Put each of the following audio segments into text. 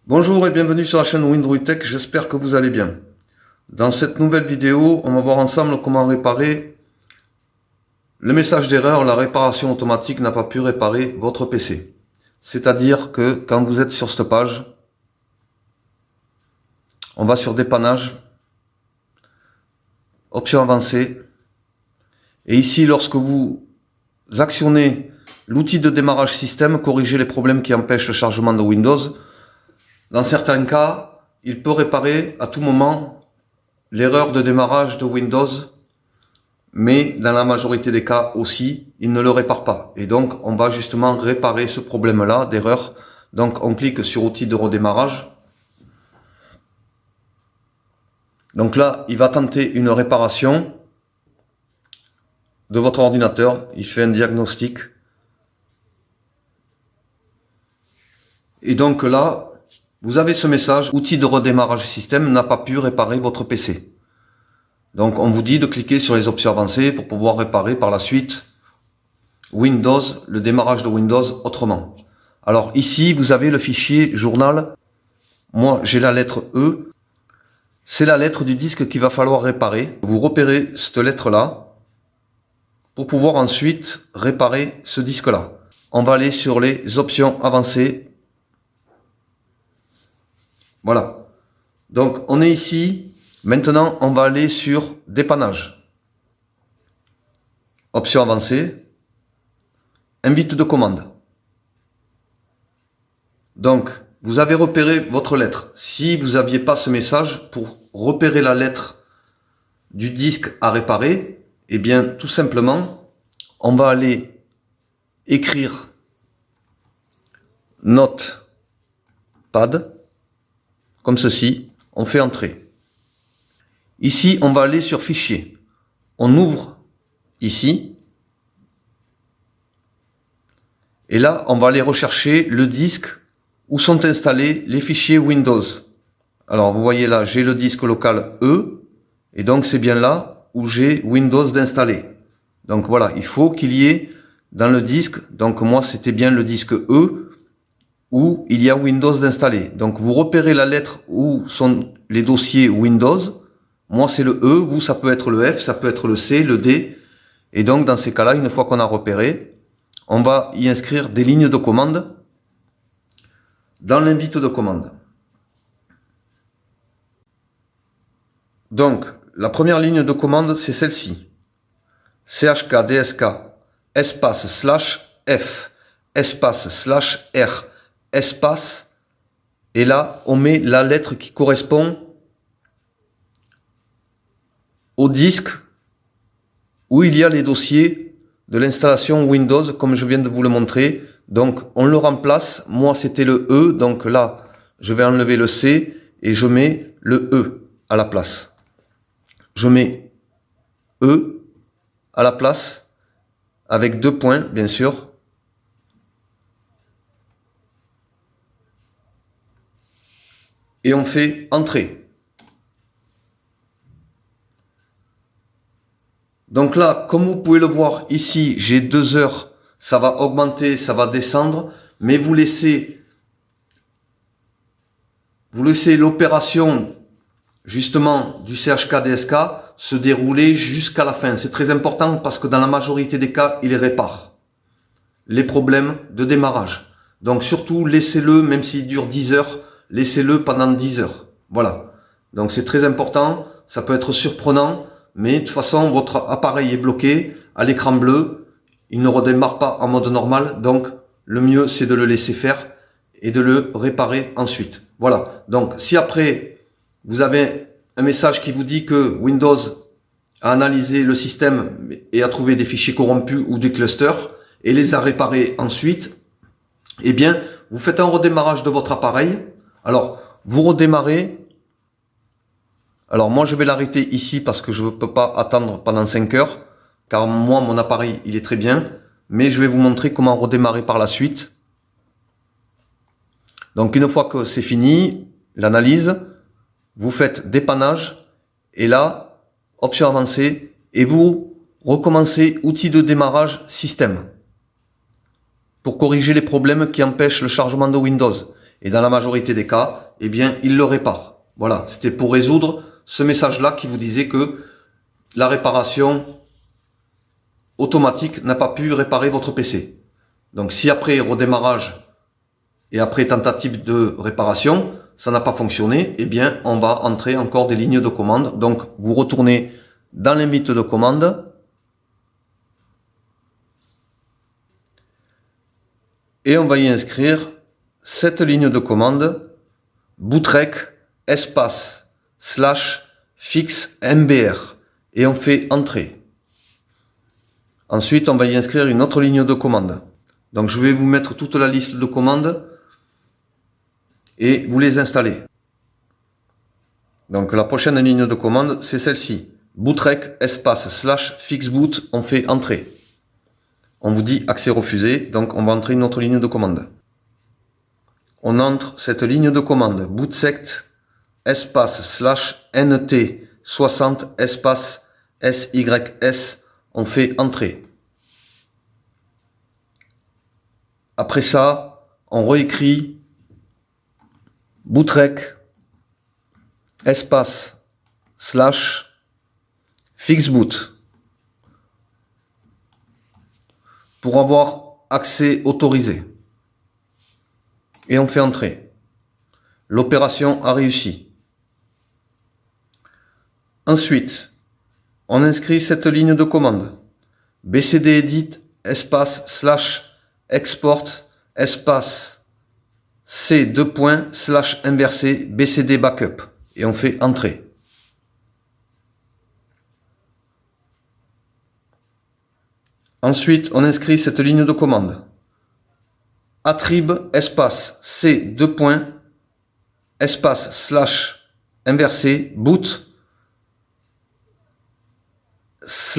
Bonjour et bienvenue sur la chaîne Windroid Tech, j'espère que vous allez bien. Dans cette nouvelle vidéo, on va voir ensemble comment réparer le message d'erreur, la réparation automatique n'a pas pu réparer votre PC. C'est-à-dire que quand vous êtes sur cette page, on va sur dépannage, options avancées, et ici lorsque vous actionnez l'outil de démarrage système, corrigez les problèmes qui empêchent le chargement de Windows. Dans certains cas, il peut réparer à tout moment l'erreur de démarrage de Windows, mais dans la majorité des cas aussi, il ne le répare pas. Et donc, on va justement réparer ce problème-là d'erreur. Donc, on clique sur outil de redémarrage. Donc là, il va tenter une réparation de votre ordinateur. Il fait un diagnostic. Et donc là, vous avez ce message, outil de redémarrage système n'a pas pu réparer votre PC. Donc on vous dit de cliquer sur les options avancées pour pouvoir réparer par la suite Windows, le démarrage de Windows autrement. Alors ici, vous avez le fichier journal. Moi, j'ai la lettre E. C'est la lettre du disque qu'il va falloir réparer. Vous repérez cette lettre-là pour pouvoir ensuite réparer ce disque-là. On va aller sur les options avancées. Voilà. Donc, on est ici. Maintenant, on va aller sur dépannage. Option avancée. Invite de commande. Donc, vous avez repéré votre lettre. Si vous n'aviez pas ce message, pour repérer la lettre du disque à réparer, eh bien, tout simplement, on va aller écrire Notepad. Comme ceci, on fait entrer. Ici, on va aller sur fichier. On ouvre ici. Et là, on va aller rechercher le disque où sont installés les fichiers Windows. Alors, vous voyez là, j'ai le disque local E. Et donc, c'est bien là où j'ai Windows d'installer. Donc voilà, il faut qu'il y ait dans le disque, donc moi, c'était bien le disque E, où il y a Windows d'installer. Donc vous repérez la lettre où sont les dossiers Windows. Moi c'est le E, vous ça peut être le F, ça peut être le C, le D. Et donc dans ces cas-là, une fois qu'on a repéré, on va y inscrire des lignes de commande dans l'invite de commande. Donc la première ligne de commande c'est celle-ci. chkdsk espace slash F espace slash R espace, et là on met la lettre qui correspond au disque où il y a les dossiers de l'installation Windows comme je viens de vous le montrer. Donc on le remplace, moi c'était le E, donc là je vais enlever le C et je mets le E à la place. Je mets E à la place avec 2 points bien sûr. Et on fait entrer. Donc là, comme vous pouvez le voir ici, j'ai 2 heures, ça va augmenter, ça va descendre, mais vous laissez l'opération justement du CHKDSK se dérouler jusqu'à la fin. C'est très important parce que dans la majorité des cas, il répare les problèmes de démarrage. Donc surtout, laissez-le, même s'il dure 10 heures, laissez-le pendant 10 heures. Voilà. Donc c'est très important. Ça peut être surprenant. Mais de toute façon, votre appareil est bloqué à l'écran bleu. Il ne redémarre pas en mode normal. Donc le mieux, c'est de le laisser faire et de le réparer ensuite. Voilà. Donc si après, vous avez un message qui vous dit que Windows a analysé le système et a trouvé des fichiers corrompus ou des clusters et les a réparés ensuite, eh bien, vous faites un redémarrage de votre appareil. Alors, vous redémarrez. Alors, moi, je vais l'arrêter ici parce que je ne peux pas attendre pendant 5 heures. Car moi, mon appareil, il est très bien. Mais je vais vous montrer comment redémarrer par la suite. Donc, une fois que c'est fini, l'analyse, vous faites dépannage. Et là, option avancée. Et vous recommencez outil de démarrage système. Pour corriger les problèmes qui empêchent le chargement de Windows. Et dans la majorité des cas, eh bien, il le répare. Voilà, c'était pour résoudre ce message-là qui vous disait que la réparation automatique n'a pas pu réparer votre PC. Donc si après redémarrage et après tentative de réparation, ça n'a pas fonctionné, eh bien on va entrer encore des lignes de commande. Donc vous retournez dans les limite de commande et on va y inscrire cette ligne de commande bootrec espace / fixe mbr et on fait entrer. Ensuite on va y inscrire une autre ligne de commande. Donc je vais vous mettre toute la liste de commandes et vous les installez. Donc la prochaine ligne de commande c'est celle-ci. Bootrec espace / fixboot, on fait entrer. On vous dit accès refusé, donc on va entrer une autre ligne de commande. On entre cette ligne de commande bootsect espace / nt 60 espace sys, on fait entrer. Après ça, on réécrit bootrec espace / fixboot pour avoir accès autorisé. Et on fait entrer. L'opération a réussi. Ensuite, on inscrit cette ligne de commande. bcdedit espace / export espace c / inversé bcd backup. Et on fait entrer. Ensuite, on inscrit cette ligne de commande. attrib espace c espace / inversé boot /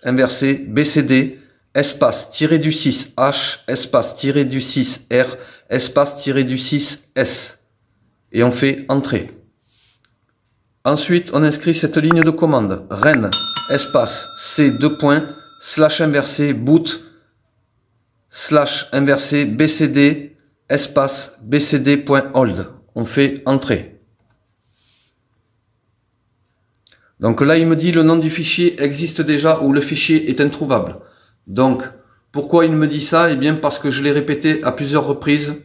inversé bcd espace -du6 h espace -du6 r espace -du6 s et on fait entrer. Ensuite, on inscrit cette ligne de commande ren espace c / inversé boot / inversé bcd espace bcd.hold. On fait entrer. Donc là, il me dit le nom du fichier existe déjà ou le fichier est introuvable. Donc, pourquoi il me dit ça? Eh bien, parce que je l'ai répété à plusieurs reprises.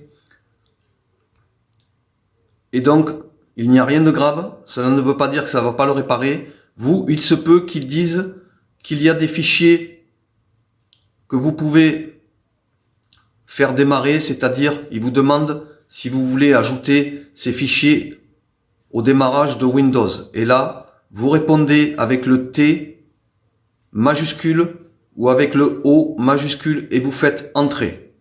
Et donc, il n'y a rien de grave. Cela ne veut pas dire que ça ne va pas le réparer. Vous, il se peut qu'ils disent qu'il y a des fichiers que vous pouvez faire démarrer, c'est-à-dire, il vous demande si vous voulez ajouter ces fichiers au démarrage de Windows. Et là, vous répondez avec le T majuscule ou avec le O majuscule et vous faites entrer.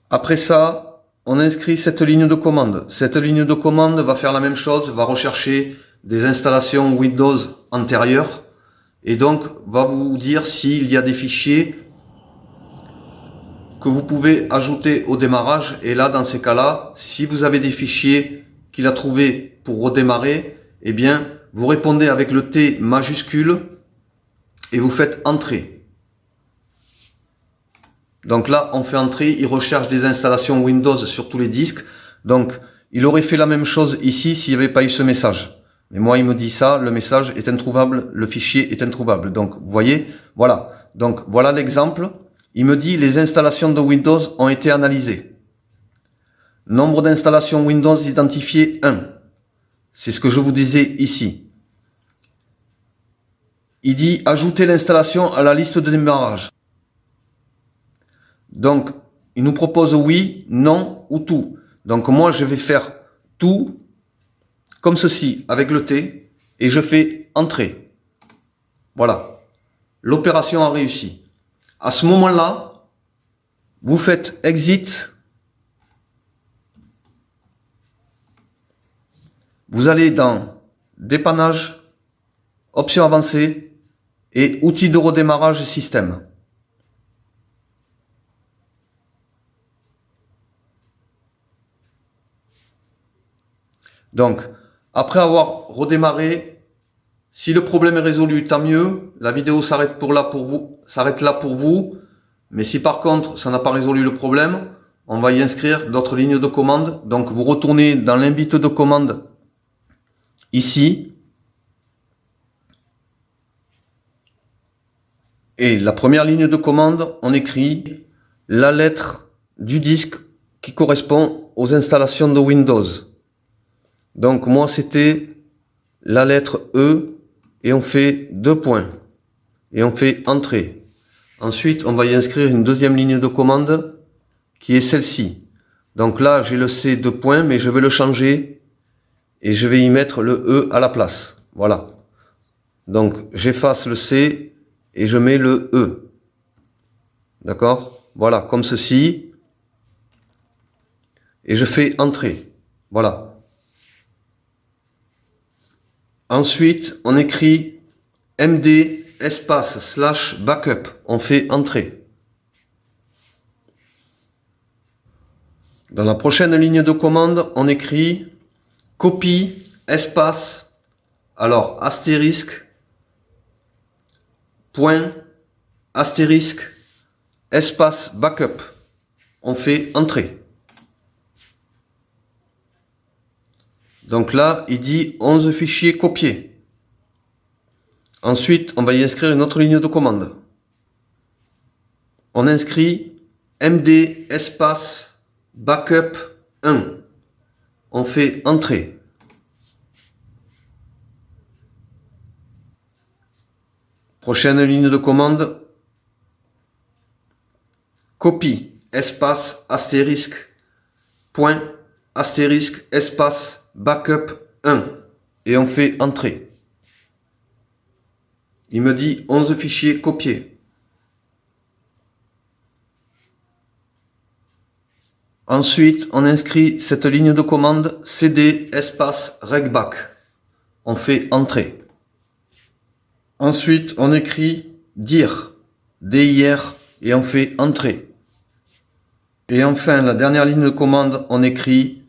Après ça, on inscrit cette ligne de commande. Cette ligne de commande va faire la même chose, va rechercher des installations Windows antérieures et donc va vous dire s'il y a des fichiers que vous pouvez ajouter au démarrage. Et là, dans ces cas-là, si vous avez des fichiers qu'il a trouvés pour redémarrer, eh bien, vous répondez avec le T majuscule et vous faites entrer. Donc là, on fait entrer, il recherche des installations Windows sur tous les disques. Donc, il aurait fait la même chose ici s'il n'y avait pas eu ce message. Mais moi, il me dit ça, le message est introuvable, le fichier est introuvable. Donc, vous voyez, voilà. Donc, voilà l'exemple. Il me dit les installations de Windows ont été analysées. Nombre d'installations Windows identifié 1. C'est ce que je vous disais ici. Il dit ajouter l'installation à la liste de démarrage. Donc, il nous propose oui, non ou tout. Donc, moi, je vais faire tout comme ceci avec le T et je fais entrer. Voilà. L'opération a réussi. À ce moment-là, vous faites exit. Vous allez dans dépannage, options avancées et outils de redémarrage système. Donc, après avoir redémarré, si le problème est résolu, tant mieux. La vidéo s'arrête là pour vous. Mais si par contre, ça n'a pas résolu le problème, on va y inscrire d'autres lignes de commande. Donc, vous retournez dans l'invite de commande ici. Et la première ligne de commande, on écrit la lettre du disque qui correspond aux installations de Windows. Donc, moi, c'était la lettre E et on fait 2 points. Et on fait entrée. Ensuite, on va y inscrire une deuxième ligne de commande qui est celle-ci. Donc là, j'ai le C 2 points, mais je vais le changer et je vais y mettre le E à la place. Voilà. Donc, j'efface le C et je mets le E. D'accord? Voilà, comme ceci. Et je fais entrée. Voilà. Ensuite, on écrit MD espace / backup. On fait entrée. Dans la prochaine ligne de commande, on écrit copie espace, alors astérisque, point, astérisque, espace backup. On fait entrée. Donc là, il dit 11 fichiers copiés. Ensuite, on va y inscrire une autre ligne de commande. On inscrit MD espace backup 1. On fait entrée. Prochaine ligne de commande. Copie espace astérisque point astérisque espace backup 1. Et on fait entrée. Il me dit 11 fichiers copiés. Ensuite, on inscrit cette ligne de commande cd espace regback. On fait entrée. Ensuite, on écrit dir, dir, et on fait entrée. Et enfin, la dernière ligne de commande, on écrit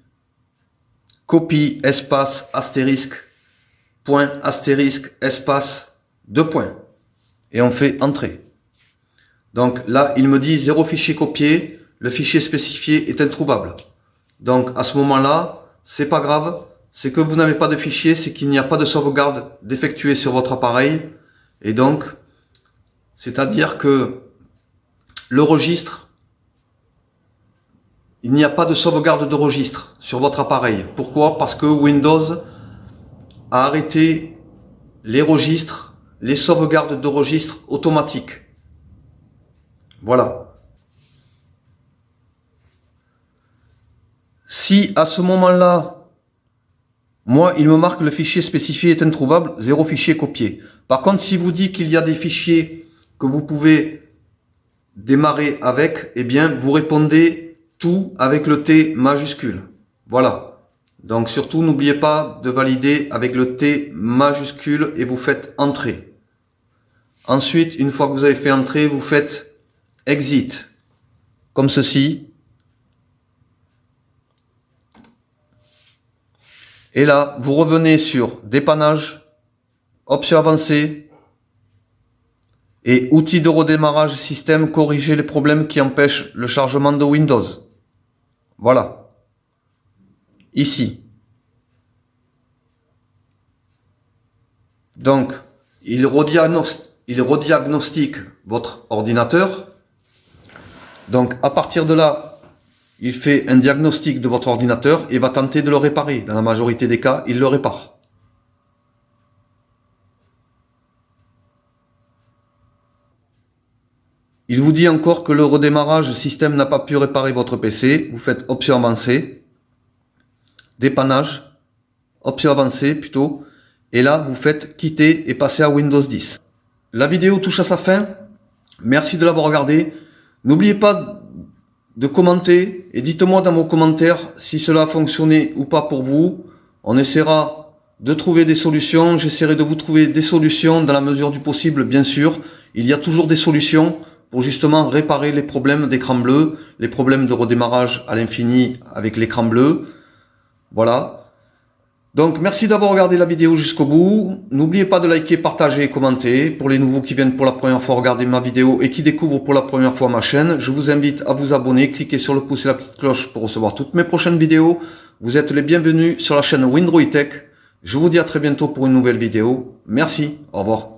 copie espace astérisque point astérisque espace 2 points. Et on fait entrée. Donc là, il me dit 0 fichier copié, le fichier spécifié est introuvable. Donc à ce moment-là, c'est pas grave, c'est que vous n'avez pas de fichier, c'est qu'il n'y a pas de sauvegarde d'effectuer sur votre appareil. Et donc, c'est-à-dire que le registre, il n'y a pas de sauvegarde de registre sur votre appareil. Pourquoi? Parce que Windows a arrêté les registres, les sauvegardes de registres automatiques. Voilà. Si à ce moment-là, moi, il me marque le fichier spécifié est introuvable, 0 fichier copié. Par contre, si vous dit qu'il y a des fichiers que vous pouvez démarrer avec, eh bien, vous répondez tout avec le T majuscule. Voilà. Donc surtout, n'oubliez pas de valider avec le T majuscule et vous faites entrer. Ensuite, une fois que vous avez fait entrer, vous faites exit, comme ceci. Et là, vous revenez sur dépannage, options avancées et outils de redémarrage système, corriger les problèmes qui empêchent le chargement de Windows. Voilà. Ici. Donc, il rediagnostique votre ordinateur. Donc, à partir de là, il fait un diagnostic de votre ordinateur et va tenter de le réparer. Dans la majorité des cas, il le répare. Il vous dit encore que le redémarrage système n'a pas pu réparer votre PC. Vous faites option avancée, dépannage, option avancée plutôt. Et là, vous faites quitter et passer à Windows 10. La vidéo touche à sa fin. Merci de l'avoir regardé. N'oubliez pas de commenter et dites-moi dans vos commentaires si cela a fonctionné ou pas pour vous. On essaiera de trouver des solutions. J'essaierai de vous trouver des solutions dans la mesure du possible, bien sûr. Il y a toujours des solutions pour justement réparer les problèmes d'écran bleu, les problèmes de redémarrage à l'infini avec l'écran bleu. Voilà. Donc merci d'avoir regardé la vidéo jusqu'au bout. N'oubliez pas de liker, partager et commenter. Pour les nouveaux qui viennent pour la première fois regarder ma vidéo et qui découvrent pour la première fois ma chaîne, je vous invite à vous abonner, cliquez sur le pouce et la petite cloche pour recevoir toutes mes prochaines vidéos. Vous êtes les bienvenus sur la chaîne Windroid Tech. Je vous dis à très bientôt pour une nouvelle vidéo. Merci, au revoir.